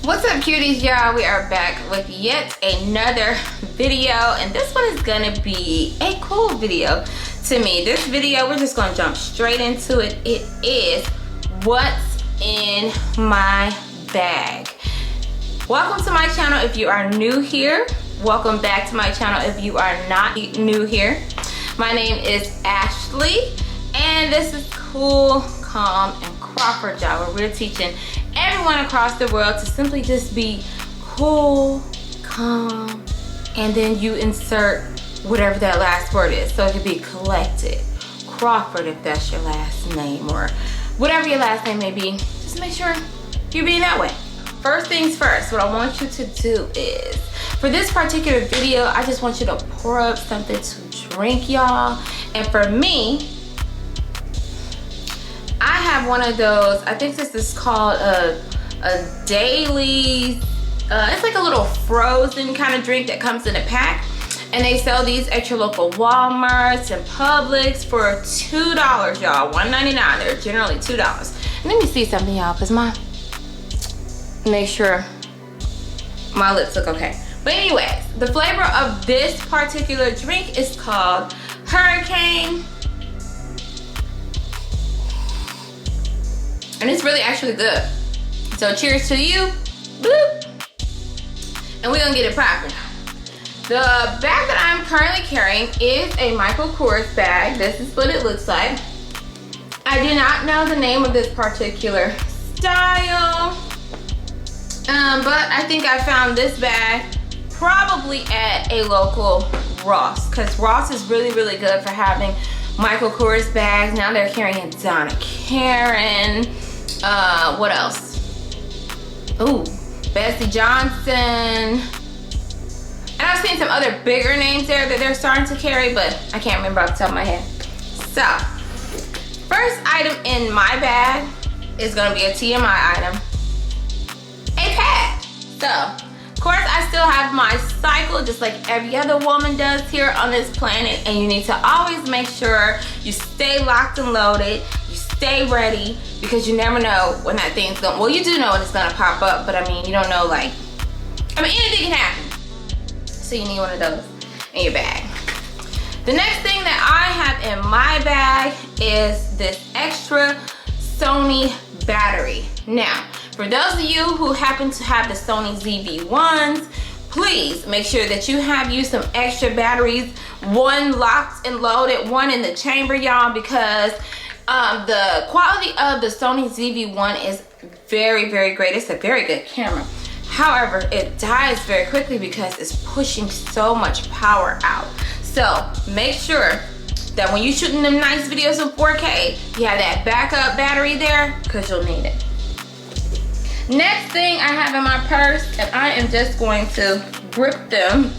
What's up, cuties, y'all? We are back with yet another video, and this one is gonna be a cool video to me. This video, we're just gonna jump straight into it. It is what's in my bag. Welcome to my channel if you are new here. Welcome back to my channel if you are not new here. My name is Ashley, and this is Cool, Calm, and Crawford, y'all, where we're teaching everyone across the world to simply just be cool, calm, and then you insert whatever that last word is. So it could be collected, Crawford if that's your last name, or whatever your last name may be. Just make sure you're being that way. First things first, what I want you to do is, for this particular video, I just want you to pour up something to drink, y'all. And for me, I have one of those, I think this is called a daily, it's like a little frozen kind of drink that comes in a pack. And they sell these at your local Walmarts and Publix for $2, y'all, $1.99. They're generally $2. And let me see something, y'all, because make sure my lips look okay. But anyways, the flavor of this particular drink is called Hurricane. And it's really actually good. So cheers to you. Bloop. And we're gonna get it popping. The bag that I'm currently carrying is a Michael Kors bag. This is what it looks like. I do not know the name of this particular style. But I think I found this bag probably at a local Ross, because Ross is really, really good for having Michael Kors bags. Now they're carrying Donna Karan. What else? Ooh, Bessie Johnson. And I've seen some other bigger names there that they're starting to carry, but I can't remember off the top of my head. So, first item in my bag is gonna be a TMI item. A pad. So, of course, I still have my cycle just like every other woman does here on this planet, and you need to always make sure you stay locked and loaded, you stay ready, because you never know when that thing's going, well, you do know when it's gonna pop up, but I mean, you don't know, like, I mean, anything can happen. So you need one of those in your bag. The next thing that I have in my bag is this extra Sony battery. Now, for those of you who happen to have the Sony ZV-1s, please make sure that you have some extra batteries, one locked and loaded, one in the chamber, y'all, because the quality of the Sony ZV-1 is very, very great. It's a very good camera. However, it dies very quickly because it's pushing so much power out. So make sure that when you're shooting them nice videos in 4K, you have that backup battery there, because you'll need it. Next thing I have in my purse, and I am just going to grip them,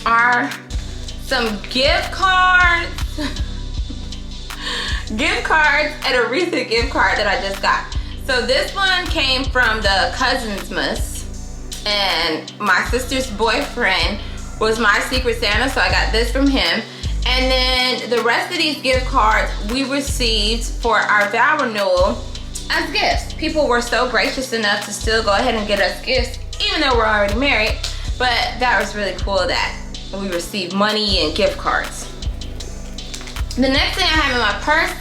are some gift cards. Gift cards and a recent gift card that I just got. So this one came from the Cousins, and my sister's boyfriend was my Secret Santa, so I got this from him. And then the rest of these gift cards we received for our vow renewal as gifts. People were so gracious enough to still go ahead and get us gifts, even though we're already married. But that was really cool that we received money and gift cards. The next thing I have in my purse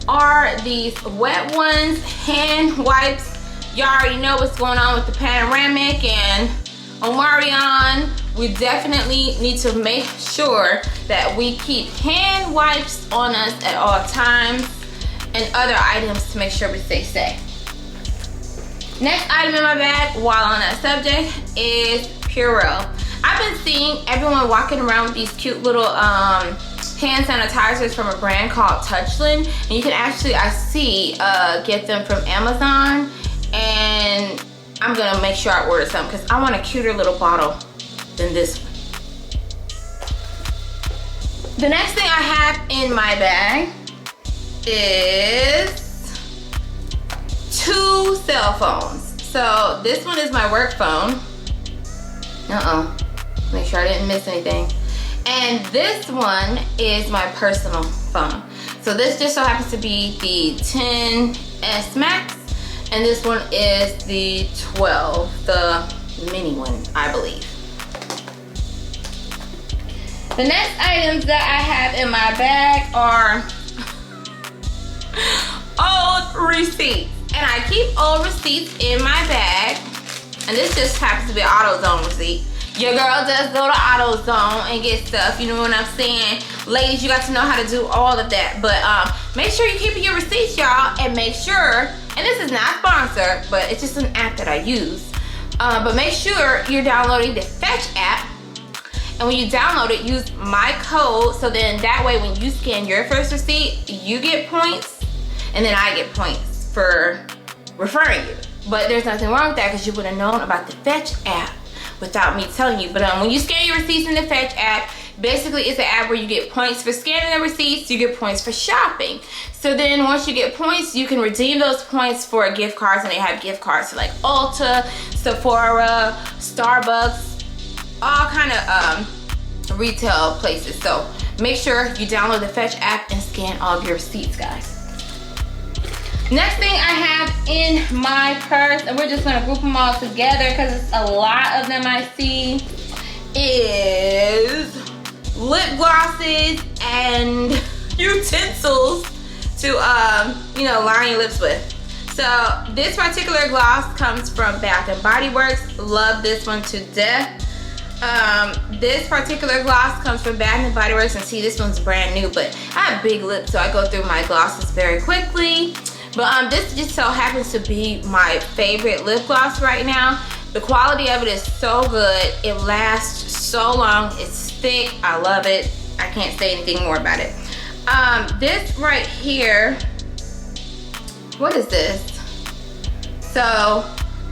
are these Wet Ones hand wipes. Y'all already know what's going on with the panoramic and Omarion. We definitely need to make sure that we keep hand wipes on us at all times, and other items to make sure we stay safe. Next item in my bag, while on that subject, is Purell. I've been seeing everyone walking around with these cute little hand sanitizers from a brand called Touchland, and you can actually, I see, get them from Amazon, and I'm gonna make sure I order some because I want a cuter little bottle than this one. The next thing I have in my bag is 2 cell phones. So this one is my work phone. Make sure I didn't miss anything. And this one is my personal phone. So this just so happens to be the XS Max. And this one is the 12, the mini one, I believe. The next items that I have in my bag are old receipts. And I keep old receipts in my bag. And this just happens to be an AutoZone receipt. Your girl does go to AutoZone and get stuff, you know what I'm saying? Ladies, you got to know how to do all of that. But make sure you keep your receipts, y'all, and make sure, and this is not sponsored, but it's just an app that I use. But make sure you're downloading the Fetch app. And when you download it, use my code, so then that way when you scan your first receipt, you get points, and then I get points for referring you. But there's nothing wrong with that because you would have known about the Fetch app without me telling you. But when you scan your receipts in the Fetch app, basically it's an app where you get points for scanning the receipts, you get points for shopping. So then once you get points, you can redeem those points for gift cards, and they have gift cards to like Ulta, Sephora, Starbucks, all kind of retail places. So make sure you download the Fetch app and scan all of your receipts, guys. Next thing I have in my purse, and we're just gonna group them all together because it's a lot of them I see, is lip glosses and utensils to you know, line your lips with. So this particular gloss comes from Bath & Body Works. Love this one to death. This particular gloss comes from Bath & Body Works, and see, this one's brand new, but I have big lips, so I go through my glosses very quickly. But this just so happens to be my favorite lip gloss right now. The quality of it is so good. It lasts so long. It's thick. I love it. I can't say anything more about it. This right here, what is this? So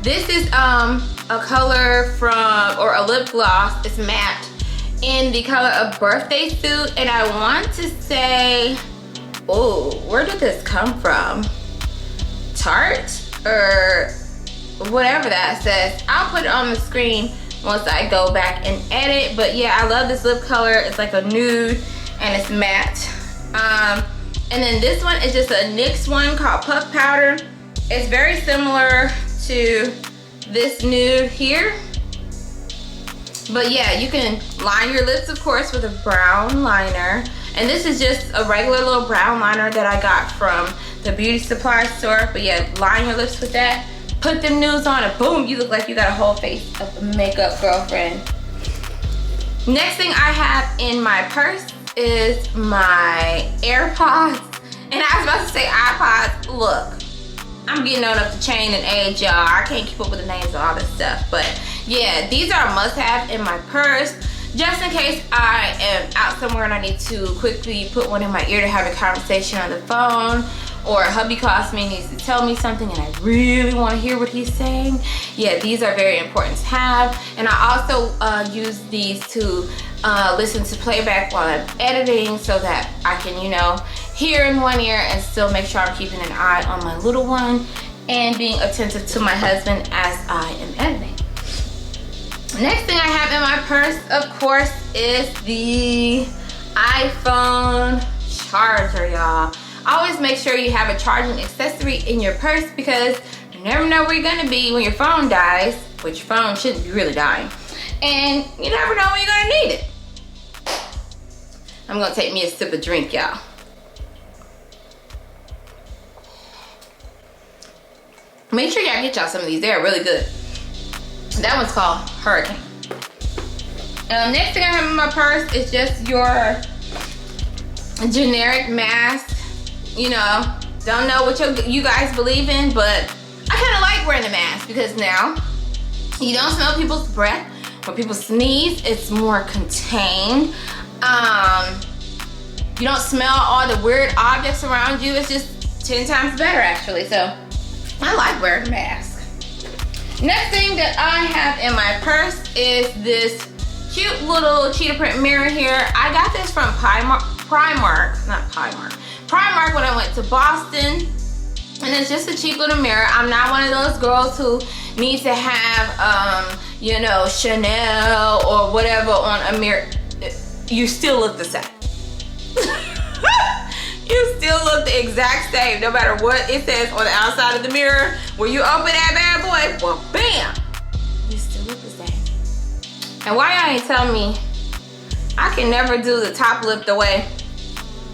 this is a color from, or a lip gloss. It's matte in the color of Birthday Suit, and I want to say, oh, where did this come from? Tarte or whatever that says. I'll put it on the screen once I go back and edit. But yeah, I love this lip color. It's like a nude and it's matte. And then this one is just a NYX one called Puff Powder. It's very similar to this nude here. But yeah, you can line your lips, of course, with a brown liner. And this is just a regular little brown liner that I got from the beauty supply store. But yeah, line your lips with that. Put them nudes on and boom, you look like you got a whole face of makeup, girlfriend. Next thing I have in my purse is my AirPods. And I was about to say iPods. Look, I'm getting on up the chain in age, y'all. I can't keep up with the names of all this stuff. But yeah, these are a must-have in my purse, just in case I am out somewhere and I need to quickly put one in my ear to have a conversation on the phone, or hubby calls me and needs to tell me something and I really want to hear what he's saying. Yeah, these are very important to have. And I also use these to listen to playback while I'm editing, so that I can, you know, hear in one ear and still make sure I'm keeping an eye on my little one and being attentive to my husband as I am editing. Next thing I have in my purse, of course, is the iPhone charger, y'all. Always make sure you have a charging accessory in your purse, because you never know where you're gonna be when your phone dies, which your phone shouldn't be really dying, and you never know when you're gonna need it. I'm gonna take me a sip of drink, y'all. Make sure y'all get y'all some of these. They're really good. That one's called Hurricane. Next thing I have in my purse is just your generic mask. You know, don't know what you guys believe in, but I kind of like wearing the mask because now you don't smell people's breath. When people sneeze, it's more contained. You don't smell all the weird objects around you. It's just 10 times better, actually. So I like wearing a mask. Next thing that I have in my purse is this cute little cheetah print mirror here. I got this from Primark when I went to Boston, and it's just a cheap little mirror. I'm not one of those girls who needs to have you know, Chanel or whatever on a mirror. You still look the same. You still look the exact same no matter what it says on the outside of the mirror. When you open that bad boy, well, bam, you still look the same. And why y'all ain't telling me I can never do the top lip the way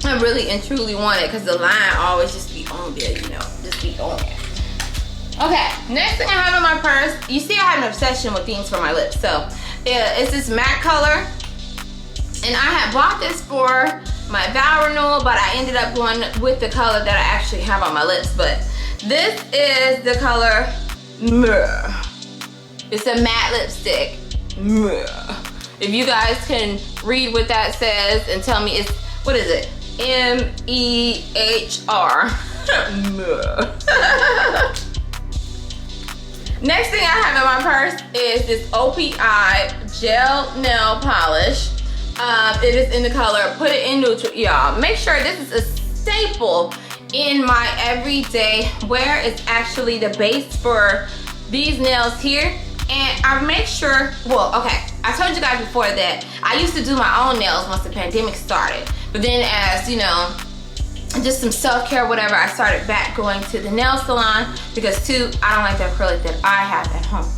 I really and truly want it, because the line always just be on there, you know, just be on there. Okay, next thing I have in my purse, you see I have an obsession with things for my lips. So it's this matte color, and I had bought this for my vow renewal, but I ended up going with the color that I actually have on my lips. But this is the color Myrrh. It's a matte lipstick. Myrrh. If you guys can read what that says and tell me, it's, what is it? M-E-H-R. Next thing I have in my purse is this OPI gel nail polish. It is in the color Put It in Neutral, y'all. Make sure this is a staple in my everyday wear. It's actually the base for these nails here. And I make sure, well, okay, I told you guys before that I used to do my own nails once the pandemic started. But then as, you know, just some self-care, whatever, I started back going to the nail salon because too, I don't like the acrylic that I have at home.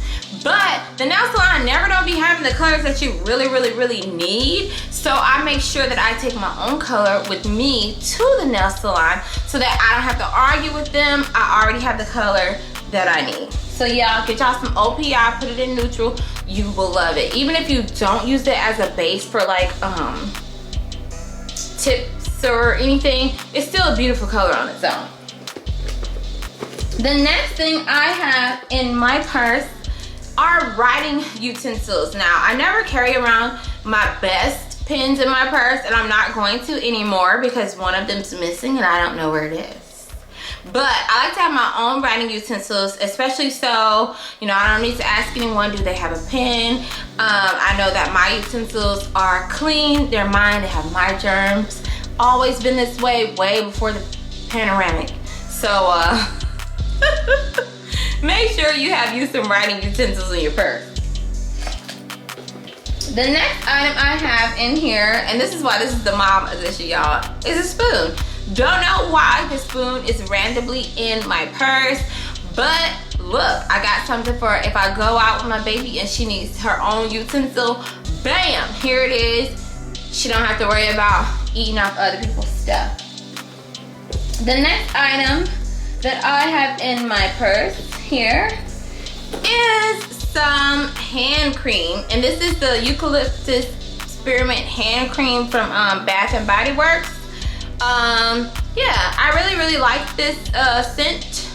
But the nail salon never don't be having the colors that you really need. So I make sure that I take my own color with me to the nail salon so that I don't have to argue with them. I already have the color that I need. So y'all, get y'all some OPI, Put It in Neutral. You will love it. Even if you don't use it as a base for like tips or anything, it's still a beautiful color on its own. The next thing I have in my purse are writing utensils. Now, I never carry around my best pens in my purse, and I'm not going to anymore because one of them's missing and I don't know where it is. But I like to have my own writing utensils, especially so, you know, I don't need to ask anyone, do they have a pen? I know that my utensils are clean, they're mine, they have my germs. Always been this way, way before the panoramic. So, make sure you have you some writing utensils in your purse. The next item I have in here, and this is why this is the mom edition, y'all, is a spoon. Don't know why the spoon is randomly in my purse, but look, I got something for if I go out with my baby and she needs her own utensil. Bam, here it is. She don't have to worry about eating off other people's stuff. The next item that I have in my purse here is some hand cream, and this is the Eucalyptus Spearmint hand cream from Bath and Body Works. Yeah, I really like this scent.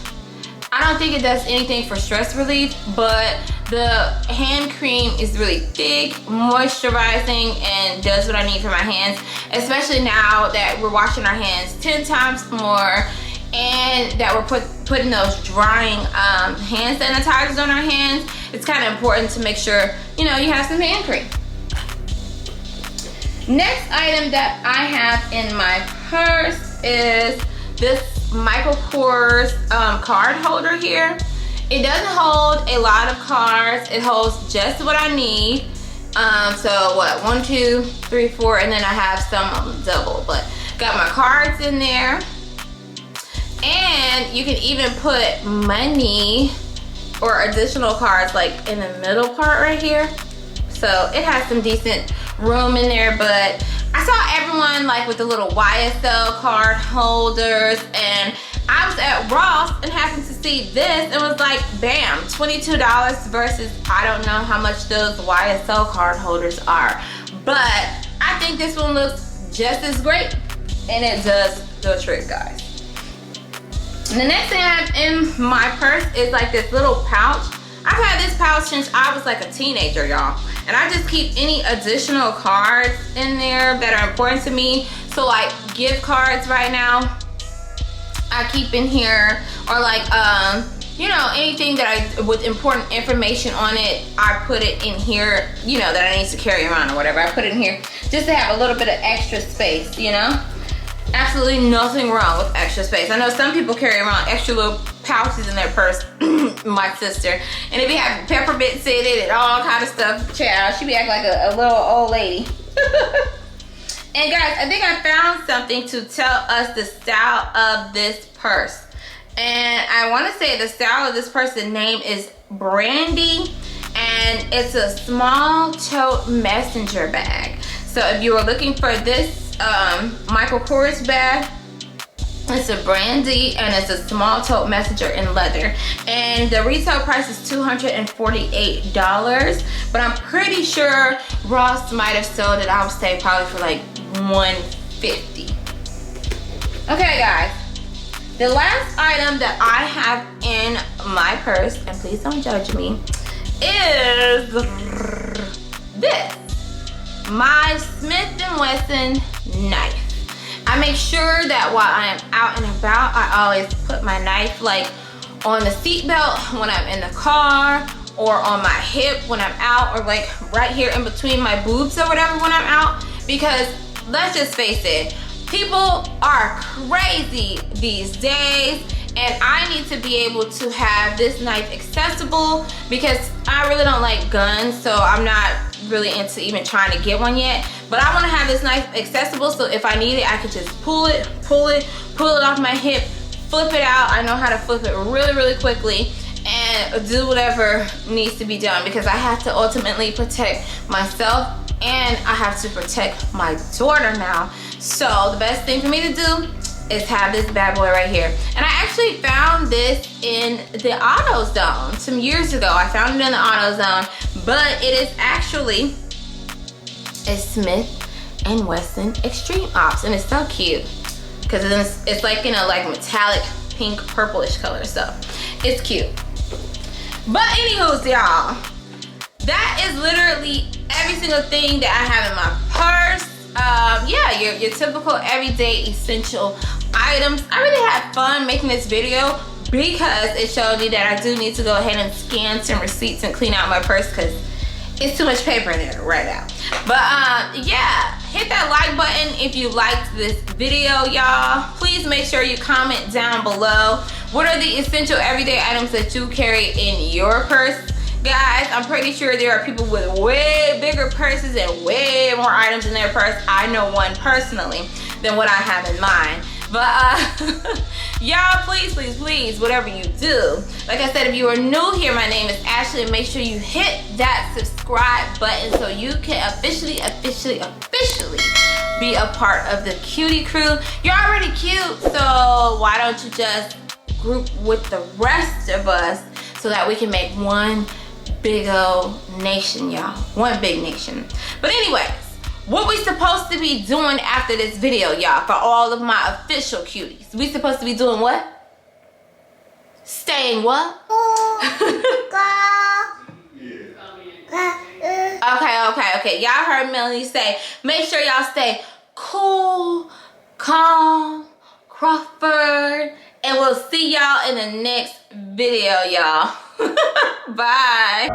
I don't think it does anything for stress relief, but the hand cream is really thick, moisturizing, and does what I need for my hands, especially now that we're washing our hands 10 times more and that we're putting those drying hand sanitizers on our hands. It's kind of important to make sure, you know, you have some hand cream. Next item that I have in my purse is this Michael Kors card holder here. It doesn't hold a lot of cards. It holds just what I need. So what, 1, 2, 3, 4, and then I have some double, but got my cards in there. And you can even put money or additional cards like in the middle part right here. So it has some decent room in there, but I saw everyone like with the little YSL card holders, and I was at Ross and happened to see this and was like, bam, $22 versus I don't know how much those YSL card holders are. But I think this one looks just as great, and it does the trick, guys. And the next thing I have in my purse is like this little pouch. I've had this pouch since I was like a teenager, y'all. And I just keep any additional cards in there that are important to me. So like gift cards right now, I keep in here, or like, you know, anything that with important information on it, I put it in here, you know, that I need to carry around or whatever. I put it in here just to have a little bit of extra space, you know? Absolutely nothing wrong with extra space. I know some people carry around extra little pouches in their purse, my sister, and if you have peppermints in it and all kind of stuff, child, she be acting like a little old lady. And guys, I think I found something to tell us the style of this purse. And I want to say the style of this purse, the name is Brandy, and it's a small tote messenger bag. So if you are looking for this Michael Kors bag, it's a Brandy and it's a small tote messenger in leather. And the retail price is $248, but I'm pretty sure Ross might have sold it, I would say probably for like $150. Okay guys, the last item that I have in my purse, and please don't judge me, is this, my Smith & Wesson knife. I make sure that while I am out and about, I always put my knife like on the seat belt when I'm in the car, or on my hip when I'm out, or like right here in between my boobs or whatever when I'm out. Because let's just face it, people are crazy these days, and I need to be able to have this knife accessible because I really don't like guns, so I'm not really into even trying to get one yet. But I want to have this knife accessible, so if I need it, I can just pull it off my hip, flip it out. I know how to flip it really quickly and do whatever needs to be done, because I have to ultimately protect myself and I have to protect my daughter now. So the best thing for me to do is have this bad boy right here. And I actually found this in the AutoZone some years ago. I found it in the AutoZone, but it is actually a Smith & Wesson Extreme Ops, and it's so cute because it's like in a like metallic pink purplish color, so it's cute. But anywho's y'all, that is literally every single thing that I have in my purse. Yeah, your typical everyday essential items. I really had fun making this video because it showed me that I do need to go ahead and scan some receipts and clean out my purse because it's too much paper in there right now. But yeah, hit that like button if you liked this video, y'all. Please make sure you comment down below, what are the essential everyday items that you carry in your purse? Guys, I'm pretty sure there are people with way bigger purses and way more items in their purse. I know one personally than what I have in mine. But y'all, please, whatever you do, like I said, if you are new here, my name is Ashley, and make sure you hit that subscribe button so you can officially be a part of the cutie crew. You're already cute, so why don't you just group with the rest of us so that we can make one big old nation, y'all. One big nation. But anyways, what we supposed to be doing after this video, y'all, for all of my official cuties? We supposed to be doing what? Staying what? Okay. Y'all heard Melanie say, make sure y'all stay cool, calm, Crawford, and we'll see y'all in the next video, y'all. Bye.